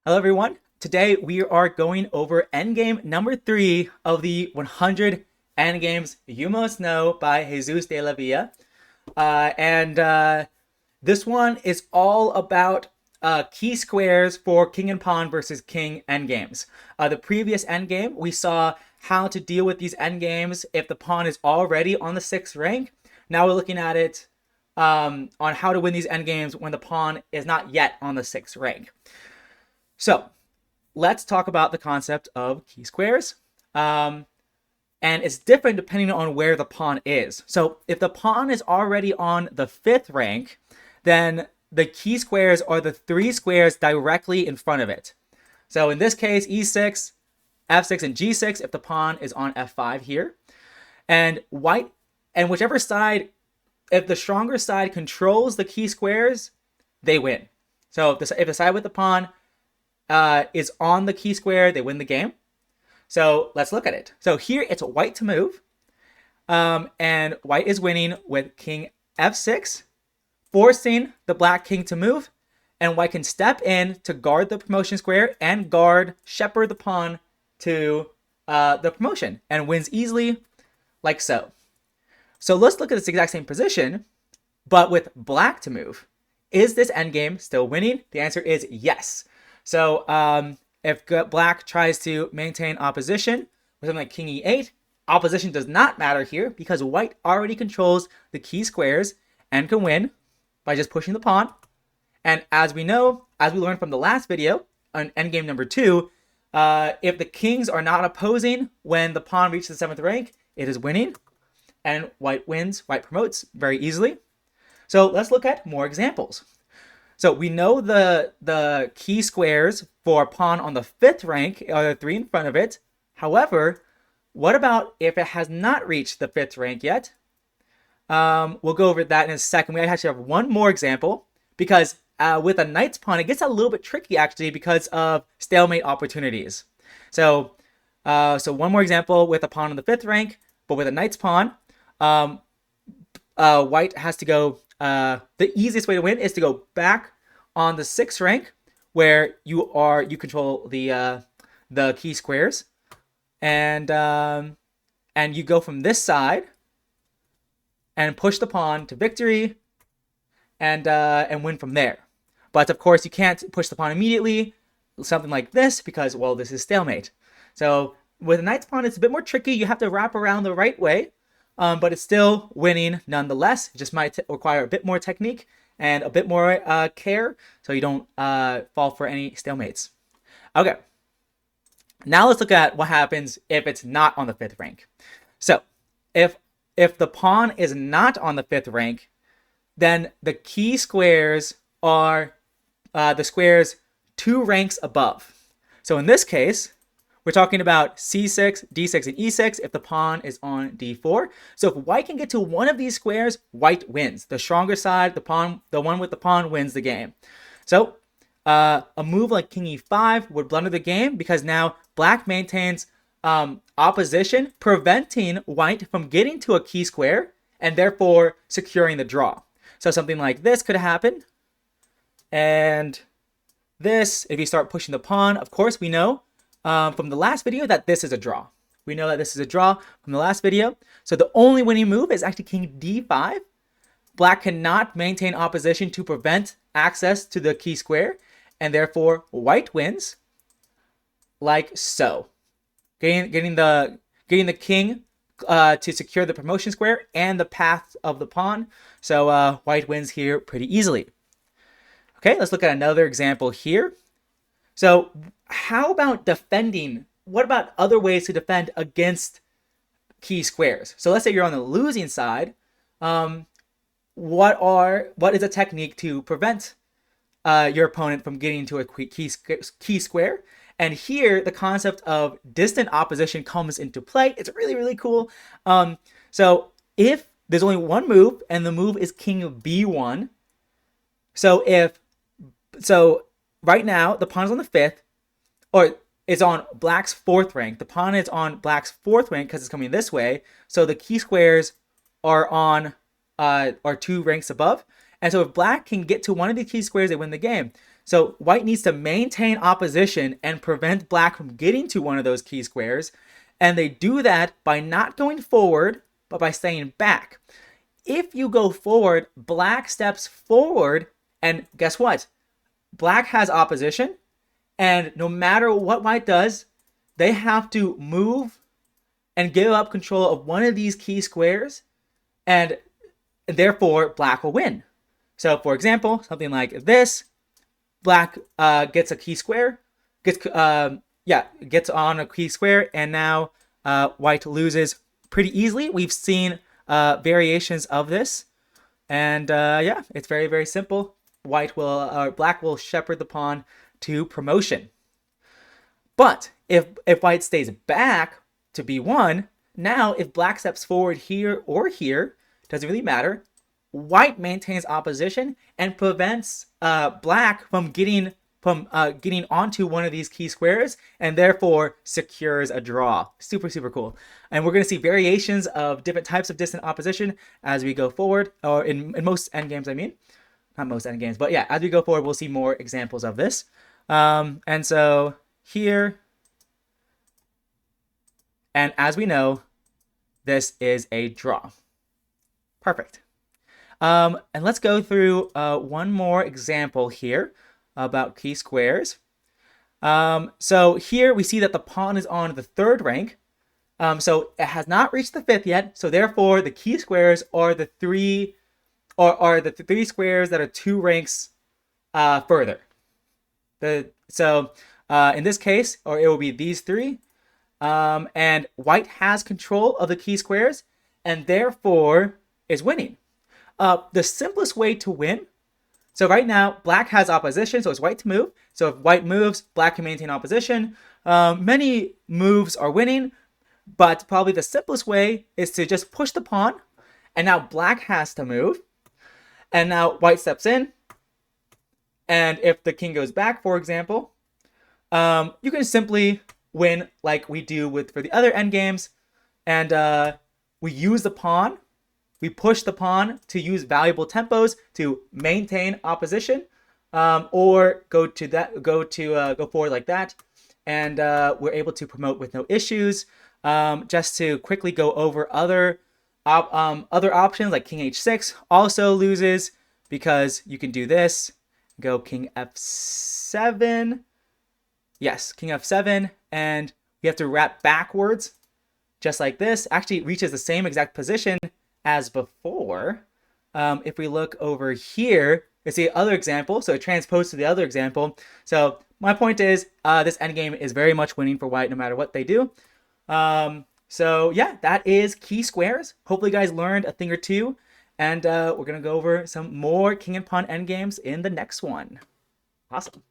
Hello, everyone. Today we are going over Endgame number 3 of the 100 Endgames You Must Know by Jesus de la Villa. And this one is all about key squares for King and Pawn versus King endgames. The previous endgame, we saw how to deal with these endgames if the pawn is already on the 6th rank. Now we're looking at it on how to win these endgames when the pawn is not yet on the 6th rank. So let's talk about the concept of key squares. And it's different depending on where the pawn is. So if the pawn is already on the 5th rank, then the key squares are the 3 squares directly in front of it. So in this case, e6, f6, and g6 if the pawn is on f5 here. And white, and whichever side, if the stronger side controls the key squares, they win. So if the side with the pawn is on the key square, they win the game. So let's look at it. So here it's white to move. And white is winning with king f6, forcing the black king to move. And white can step in to guard the promotion square and shepherd the pawn to the promotion and wins easily like so. So let's look at this exact same position, but with black to move. Is this endgame still winning? The answer is yes. So if black tries to maintain opposition with something like king e8, opposition does not matter here because white already controls the key squares and can win by just pushing the pawn. And as we know, as we learned from the last video on endgame number 2, if the kings are not opposing when the pawn reaches the 7th rank, it is winning. And white wins, white promotes very easily. So let's look at more examples. So we know the key squares for a pawn on the 5th rank are the 3 in front of it. However, what about if it has not reached the 5th rank yet? We'll go over that in a second. We actually have one more example because with a knight's pawn, it gets a little bit tricky actually because of stalemate opportunities. So one more example with a pawn on the 5th rank, but with a knight's pawn, white has to go. The easiest way to win is to go back on the 6th rank where you control the key squares, and you go from this side and push the pawn to victory and win from there. But of course you can't push the pawn immediately, something like this, because well, this is stalemate. So with a knight's pawn, it's a bit more tricky. You have to wrap around the right way. But it's still winning nonetheless. It just might require a bit more technique and a bit more care so you don't fall for any stalemates. Okay, now let's look at what happens if it's not on the 5th rank. So if the pawn is not on the 5th rank, then the key squares are the squares 2 ranks above. So in this case, we're talking about c6, d6, and e6 if the pawn is on d4. So if white can get to one of these squares, white wins. The stronger side, the one with the pawn, wins the game. So a move like king e5 would blunder the game because now black maintains opposition, preventing white from getting to a key square and therefore securing the draw. So something like this could happen. And this, if you start pushing the pawn, of course we know from the last video that this is a draw. We know that this is a draw from the last video. So the only winning move is actually king d5. Black cannot maintain opposition to prevent access to the key square, and therefore white wins like so. Getting the king to secure the promotion square and the path of the pawn. So white wins here pretty easily. Okay, let's look at another example here. So how about defending? What about other ways to defend against key squares? So let's say you're on the losing side. What is a technique to prevent your opponent from getting to a key square? And here, the concept of distant opposition comes into play. It's really, really cool. So if there's only one move, and the move is king b1, so right now, the pawn is on the 5th, or it's on black's 4th rank. The pawn is on black's 4th rank because it's coming this way. So the key squares are 2 ranks above. And so if black can get to one of the key squares, they win the game. So white needs to maintain opposition and prevent black from getting to one of those key squares. And they do that by not going forward, but by staying back. If you go forward, black steps forward, and guess what? Black has opposition, and no matter what white does, they have to move and give up control of one of these key squares, and therefore black will win. So for example, something like this, black gets a key square, gets on a key square, and now white loses pretty easily. We've seen variations of this, and yeah, it's very, very simple. Black will shepherd the pawn to promotion. But if white stays back to b1, now if black steps forward here or here, doesn't really matter. White maintains opposition and prevents black from getting onto one of these key squares, and therefore secures a draw. Super, super cool. And we're going to see variations of different types of distant opposition as we go forward, or in most endgames, I mean. Not most endgames, but yeah, as we go forward, we'll see more examples of this. And so here, and as we know, this is a draw. Perfect. And let's go through one more example here about key squares. So here we see that the pawn is on the 3rd rank. So it has not reached the 5th yet. So therefore, the key squares are the three squares that are 2 ranks further. So in this case, or it will be these 3. And white has control of the key squares, and therefore is winning. The simplest way to win, so right now black has opposition, so it's white to move. So if white moves, black can maintain opposition. Many moves are winning, but probably the simplest way is to just push the pawn, and now black has to move, and now white steps in, and if the king goes back, for example, you can simply win like we do for the other endgames, and we use the pawn. We push the pawn to use valuable tempos to maintain opposition, or go forward like that, and we're able to promote with no issues. Just to quickly go over other options like king h6 also loses, because you can do this, go king f7. Yes, king f7, and you have to wrap backwards, just like this. Actually, it reaches the same exact position as before. If we look over here, it's the other example, so it transposed to the other example. So my point is, this endgame is very much winning for white no matter what they do. So yeah, that is key squares. Hopefully you guys learned a thing or two, and we're gonna go over some more king and pawn endgames in the next one. Awesome.